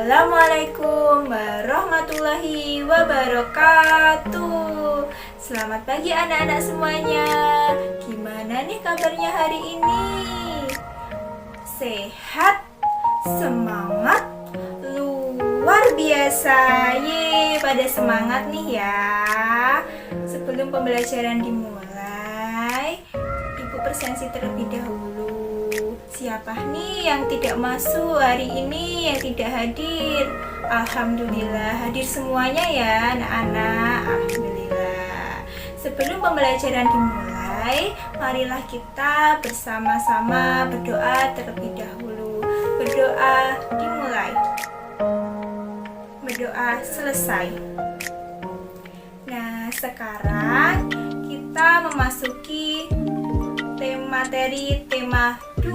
Assalamualaikum warahmatullahi wabarakatuh. Selamat pagi anak-anak semuanya. Gimana nih kabarnya hari ini? Sehat? Semangat? Luar biasa. Pada semangat nih ya. Sebelum pembelajaran dimulai, Ibu presensi terlebih dahulu. Siapa nih yang tidak masuk hari ini, yang tidak hadir? Alhamdulillah hadir semuanya ya anak-anak. Alhamdulillah. Sebelum pembelajaran dimulai, marilah kita bersama-sama berdoa terlebih dahulu. Berdoa dimulai. Berdoa selesai. Nah, sekarang kita memasuki materi tema 2,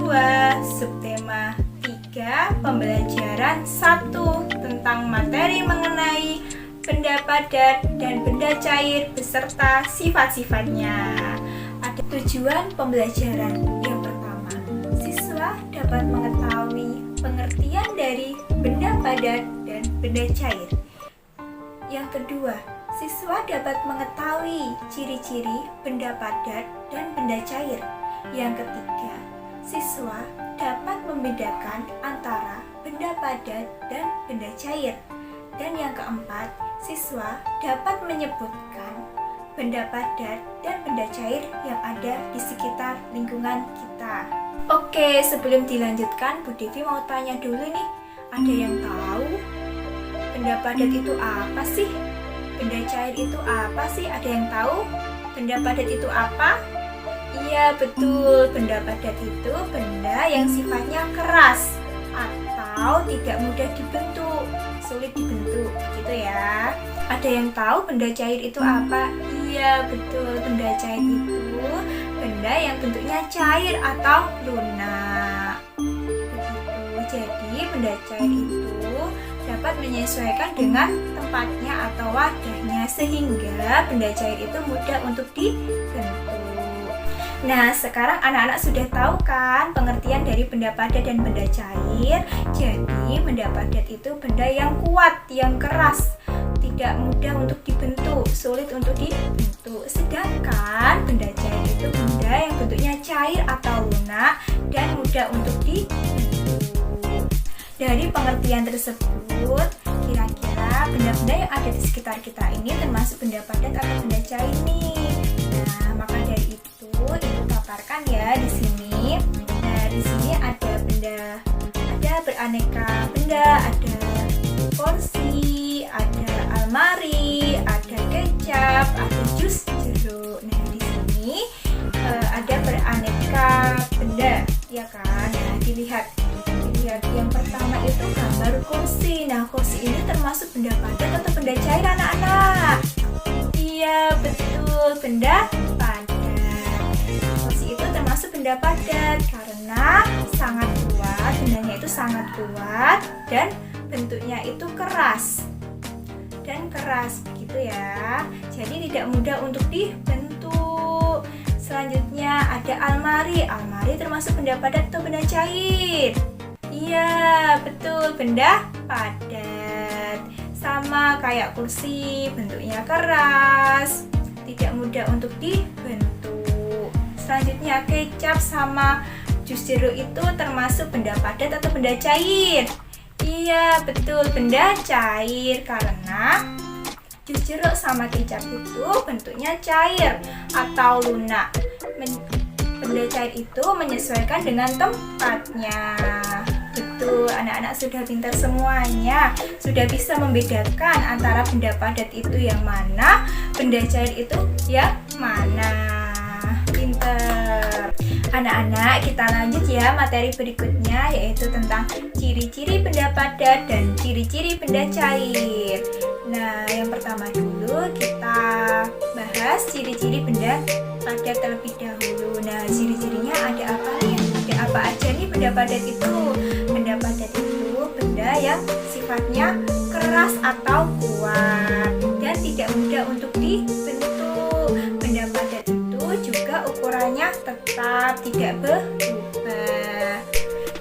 subtema 3, pembelajaran 1 tentang materi mengenai benda padat dan benda cair beserta sifat-sifatnya. Ada tujuan pembelajaran. Yang pertama, siswa dapat mengetahui pengertian dari benda padat dan benda cair. Yang kedua, siswa dapat mengetahui ciri-ciri benda padat dan benda cair. Yang ketiga, siswa dapat membedakan antara benda padat dan benda cair. Dan yang keempat, siswa dapat menyebutkan benda padat dan benda cair yang ada di sekitar lingkungan kita. Oke, sebelum dilanjutkan, Bu Devi mau tanya dulu nih, ada yang tahu benda padat itu apa sih? Benda cair itu apa sih? Ada yang tahu? Benda padat itu apa? Iya, betul. Benda padat itu benda yang sifatnya keras atau tidak mudah dibentuk, sulit dibentuk, gitu ya. Ada yang tahu benda cair itu apa? Iya, betul. Benda cair itu benda yang bentuknya cair atau lunak. Begitu. Jadi, benda cair itu dapat menyesuaikan dengan tempatnya atau wadahnya sehingga benda cair itu mudah untuk dibentuk. Nah, sekarang anak-anak sudah tahu kan pengertian dari benda padat dan benda cair. Jadi, benda padat itu benda yang kuat, yang keras, tidak mudah untuk dibentuk, sulit untuk dibentuk. Sedangkan benda cair itu benda yang bentuknya cair atau lunak dan mudah untuk dibentuk. Dari pengertian tersebut, kira-kira benda-benda yang ada di sekitar kita ini termasuk benda padat atau benda cair nih. Nah, maka dari itu Ibu paparkan ya di sini. Nah, di sini ada beraneka benda, ada kursi, ada almari, ada kecap, ada jus jeruk. Nah, di sini ada beraneka benda, ya kan? Nah, dilihat yang pertama itu gambar kursi. Nah, kursi ini termasuk benda padat atau benda cair anak-anak? Iya, betul, benda padat. Kursi itu termasuk benda padat karena sangat kuat, bendanya itu sangat kuat dan bentuknya itu keras begitu ya. Jadi tidak mudah untuk dibentuk. Selanjutnya ada almari. Almari termasuk benda padat atau benda cair? Iya, betul, benda padat. Sama kayak kursi, bentuknya keras, tidak mudah untuk dibentuk. Selanjutnya kecap sama jus jeruk itu termasuk benda padat atau benda cair? Iya, betul, benda cair karena jus jeruk sama kecap itu bentuknya cair atau lunak. Benda cair itu menyesuaikan dengan tempatnya. Betul, anak-anak sudah pintar semuanya. Sudah bisa membedakan antara benda padat itu yang mana, benda cair itu yang mana. Pintar. Anak-anak, kita lanjut ya materi berikutnya, yaitu tentang ciri-ciri benda padat dan ciri-ciri benda cair. Nah, yang pertama dulu kita bahas ciri-ciri benda padat terlebih dahulu. Nah, ciri-cirinya ada apa nih? Ada apa aja nih benda padat itu? Benda padat itu benda yang sifatnya keras atau kuat dan tidak mudah untuk dibentuk. Benda padat itu juga ukurannya tetap tidak berubah.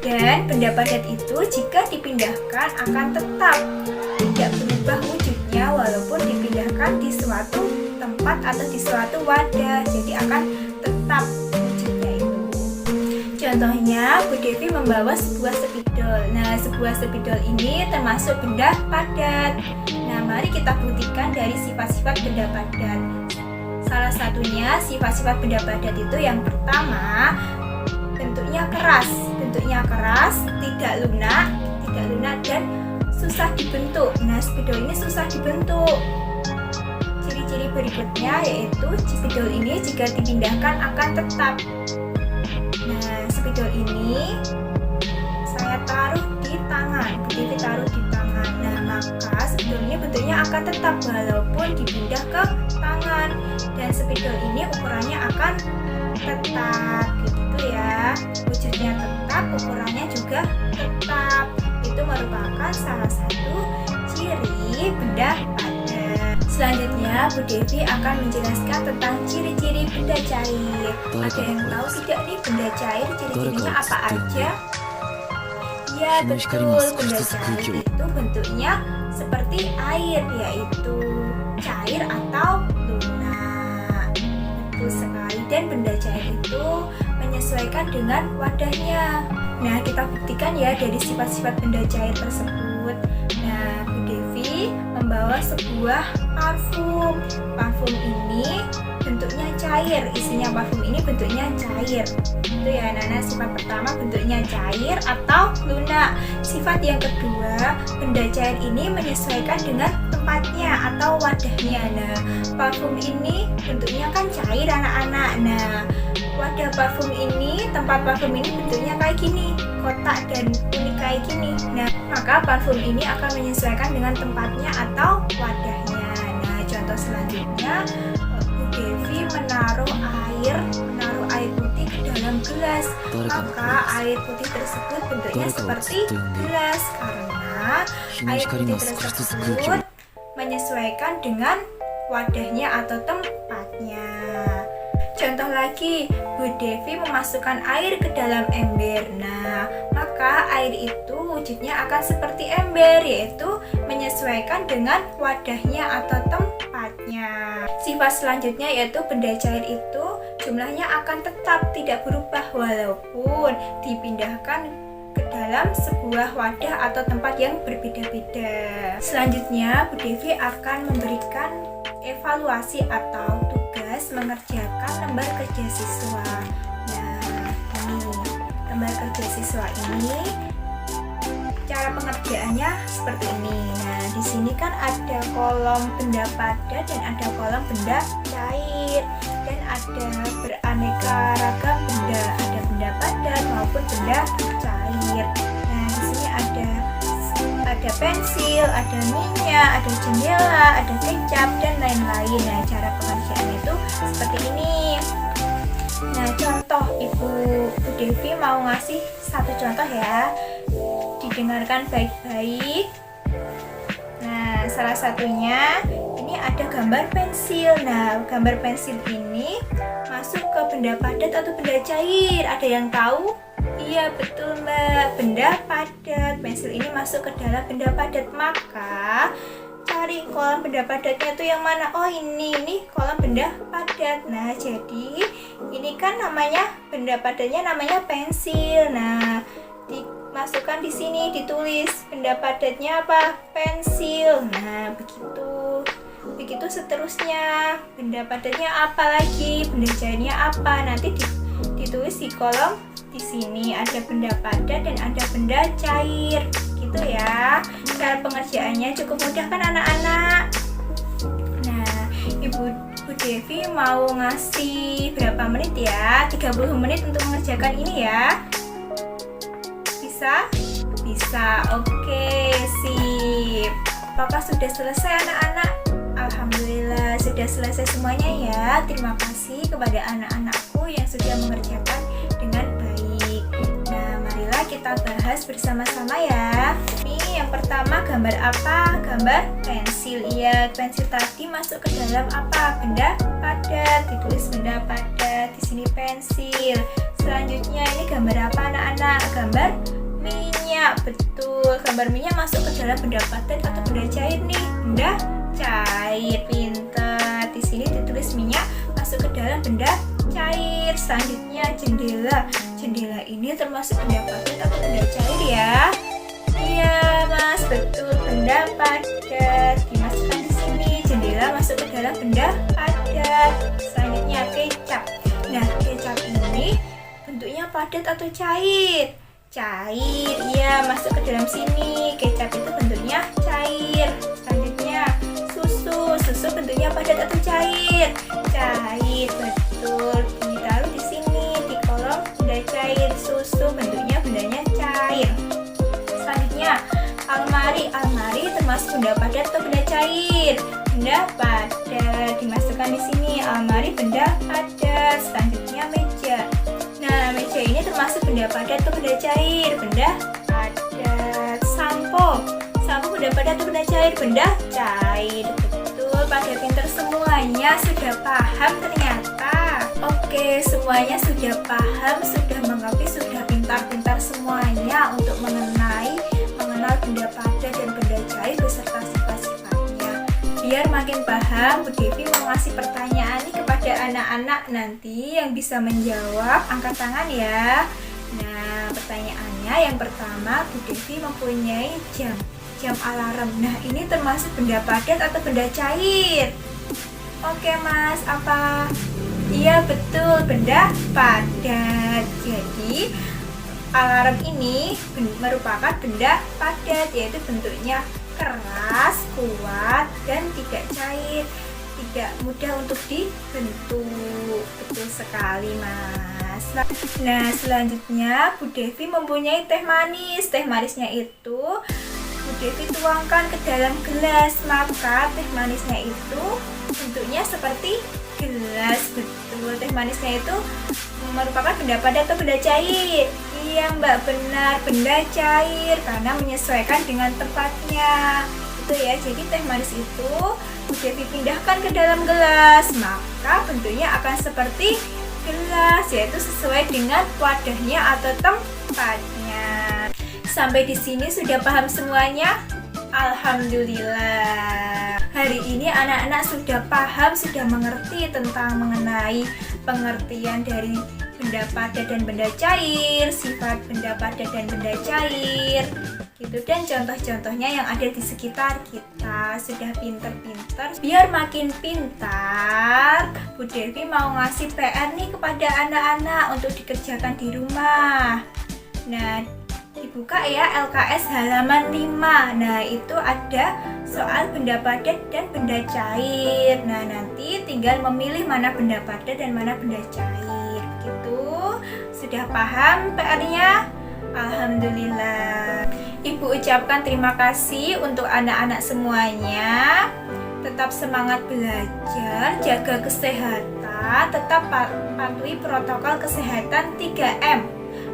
Dan benda padat itu jika dipindahkan akan tetap tidak berubah wujudnya walaupun dipindahkan di suatu tempat atau di suatu wadah. Jadi akan tetap wujudnya itu. Contohnya, Bu Devi membawa sebuah spidol. Nah, sebuah spidol ini termasuk benda padat. Nah, mari kita buktikan dari sifat-sifat benda padat. Salah satunya sifat-sifat benda padat itu yang pertama, bentuknya keras, tidak lunak dan susah dibentuk. Nah, spidol ini susah dibentuk. Ciri-ciri berikutnya yaitu spidol ini jika dipindahkan akan tetap. Nah, spidol ini saya taruh di tangan, begitu taruh di tangan. Nah, maka spidol ini bentuknya akan tetap walaupun dipindah ke tangan. Dan spidol ini ukurannya akan tetap, gitu ya. Wujudnya tetap, ukurannya juga tetap. Itu merupakan salah satu ciri benda padat. Selanjutnya, Bu Devi akan menjelaskan tentang ciri-ciri benda cair. Ada yang tahu tidak nih benda cair ciri-cirinya apa aja? Ya, betul, benda cair itu bentuknya seperti air, yaitu cair atau lunak. Betul sekali, dan benda cair itu menyesuaikan dengan wadahnya. Nah, kita buktikan ya dari sifat-sifat benda cair tersebut. Nah, Bu Devi membawa sebuah parfum. Parfum ini bentuknya cair, isinya parfum ini bentuknya cair. Itu ya, Nana, sifat pertama bentuknya cair atau lunak. Sifat yang kedua, benda cair ini menyesuaikan dengan tempatnya atau wadahnya. Nah, parfum ini bentuknya kan cair, anak-anak. Nah, wadah parfum ini, tempat parfum ini bentuknya kayak gini, kotak dan unik kayak gini. Nah, maka parfum ini akan menyesuaikan dengan tempatnya atau wadahnya. Nah, contoh selanjutnya, Bu Devi menaruh air putih ke dalam gelas. Maka air putih tersebut bentuknya seperti gelas karena air putih tersebut menyesuaikan dengan wadahnya atau tempatnya. Contoh lagi, Bu Devi memasukkan air ke dalam ember. Nah, maka air itu wujudnya akan seperti ember, yaitu menyesuaikan dengan wadahnya atau tempatnya. Sifat selanjutnya yaitu benda cair itu jumlahnya akan tetap tidak berubah walaupun dipindahkan ke dalam sebuah wadah atau tempat yang berbeda-beda. Selanjutnya, Bu Devi akan memberikan evaluasi atau tugas mengerjakan lembar kerja siswa. Nah, ini lembar kerja siswa ini cara pengerjaannya seperti ini. Nah, di sini kan ada kolom benda padat dan ada kolom benda cair dan ada beraneka ragam benda, ada benda padat maupun benda cair. Nah, di sini ada pensil, ada minyak, ada jendela, ada kecap dan lain-lain. Nah, cara pengerjaan itu seperti ini. Nah, contoh Bu Devi mau ngasih satu contoh ya. Didengarkan baik-baik. Nah, salah satunya ini ada gambar pensil. Nah, gambar pensil ini masuk ke benda padat atau benda cair? Ada yang tahu? Iya, betul Mbak, benda padat. Pensil ini masuk ke dalam benda padat. Maka cari kolom benda padatnya itu yang mana? Oh, ini kolom benda padat. Nah, jadi ini kan namanya benda padatnya namanya pensil. Nah, dimasukkan di sini, ditulis benda padatnya apa? Pensil. Nah, begitu seterusnya. Benda padatnya apa lagi? Benda cairnya apa? Nanti ditulis di kolom. Di sini ada benda padat dan ada benda cair, gitu ya. Cara pengerjaannya cukup mudah kan anak-anak? Nah, Bu Devi mau ngasih berapa menit ya? 30 menit untuk mengerjakan ini ya. Bisa? Bisa, oke, sip. Apakah sudah selesai anak-anak? Alhamdulillah sudah selesai semuanya ya. Terima kasih kepada anak-anakku yang sudah mengerjakan dengan baik. Nah, marilah kita bahas bersama-sama ya. Ini yang pertama gambar apa? Gambar pensil. Iya, pensil tadi masuk ke dalam apa? Benda padat. Ditulis benda padat. Di sini pensil. Selanjutnya ini gambar apa anak-anak? Gambar gambar minyak masuk ke dalam benda padat atau benda cair nih? Benda cair, pinter. Di sini ditulis minyak masuk ke dalam benda cair. Selanjutnya jendela. Jendela ini termasuk benda padat atau benda cair ya? Iya Mas, betul, benda padat. Dimasukkan di sini. Jendela masuk ke dalam benda padat. Selanjutnya kecap. Nah, kecap ini bentuknya padat atau cair? Cair, iya, masuk ke dalam sini. Kecap itu bentuknya cair. Selanjutnya susu. Susu bentuknya padat atau cair? Cair, betul. Ditaruh di sini di kolom benda cair. Susu bendanya cair. Selanjutnya almari. Almari termasuk benda padat atau benda cair? Benda padat. Dimasukkan di sini. Almari benda padat. Selanjutnya meja. Nah, meja ini termasuk benda padat atau benda cair? Benda padat. Sampo. Sampo benda padat atau benda cair? Benda cair. Betul, pada pinter semuanya. Sudah paham ternyata. Oke, semuanya sudah paham, sudah mengerti, sudah pintar-pintar semuanya untuk mengenal benda padat dan benda cair beserta sifat-sifatnya. Biar makin paham, Bu Devi mau ngasih pertanyaan nih kepada anak-anak nanti yang bisa menjawab, angkat tangan ya. Nah, pertanyaannya yang pertama, Bu Devi mempunyai jam alarm. Nah, ini termasuk benda padat atau benda cair? Oke Mas, apa? Iya betul, benda padat. Jadi alarm ini merupakan benda padat, yaitu bentuknya keras, kuat, dan tidak cair, tidak mudah untuk dibentuk. Betul sekali Mas. Nah, selanjutnya Bu Devi mempunyai teh manis. Teh manisnya itu Bu Devi tuangkan ke dalam gelas, maka teh manisnya itu bentuknya seperti gelas. Betul, teh manisnya itu merupakan benda padat atau benda cair? Iya Mbak, benar, benda cair karena menyesuaikan dengan tempatnya. Itu ya, jadi teh manis itu Bu Devi pindahkan ke dalam gelas, maka bentuknya akan seperti gelas, yaitu sesuai dengan wadahnya atau tempatnya. Sampai di sini sudah paham semuanya? Alhamdulillah. Hari ini anak-anak sudah paham, sudah mengerti tentang mengenai pengertian dari benda padat dan benda cair, sifat benda padat dan benda cair, gitu, dan contoh-contohnya yang ada di sekitar kita. Sudah pinter-pinter. Biar makin pintar, Bu Devi mau ngasih PR nih kepada anak-anak untuk dikerjakan di rumah. Nah, dibuka ya LKS halaman 5. Nah, itu ada soal benda padat dan benda cair. Nah, nanti tinggal memilih mana benda padat dan mana benda cair. Gitu. Sudah paham PR-nya? Alhamdulillah. Ibu ucapkan terima kasih untuk anak-anak semuanya. Tetap semangat belajar, jaga kesehatan, tetap patuhi protokol kesehatan 3M.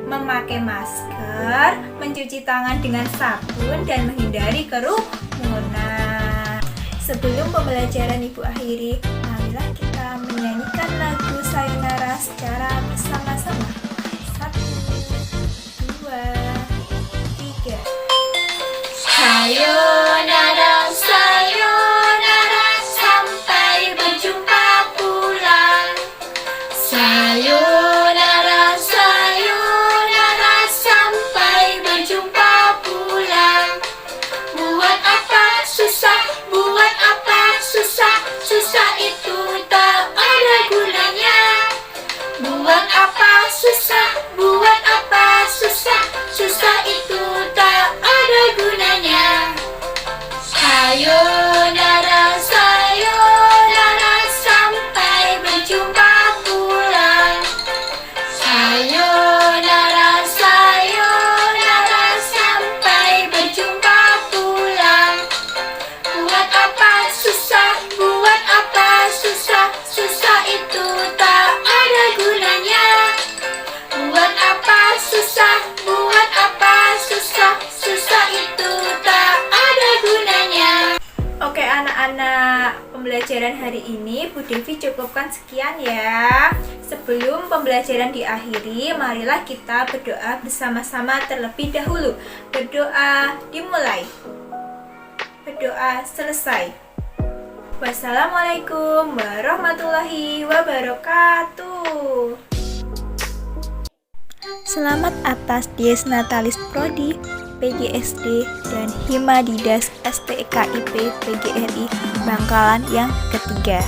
Memakai masker, mencuci tangan dengan sabun, dan menghindari kerumunan. Sebelum pembelajaran Ibu akhiri, marilah kita menyanyikan lagu Sayonara secara bersama-sama. 1, 2, 3. Sayonara, sayonara, sampai berjumpa pulang. Sayonara, sayonara, sampai berjumpa pulang. Buat apa susah, buat apa susah, susah itu tak ada gunanya. Buat apa susah, buat apa susah, susah itu tak ada gunanya. Sayonara, sayonara, sampai berjumpa pulang. Sayonara, sayonara, sampai berjumpa pulang. Buat apa susah, buat apa susah, susah itu tak ada gunanya. Buat apa susah, buat apa susah. pembelajaran hari ini Bu Devi cukupkan sekian ya. Sebelum pembelajaran diakhiri, marilah kita berdoa bersama-sama terlebih dahulu. Berdoa dimulai. Berdoa selesai. Wassalamualaikum warahmatullahi wabarakatuh. Selamat atas Dies Natalis Prodi PGSD dan Himadidas STKIP PGRI Bangkalan yang ketiga.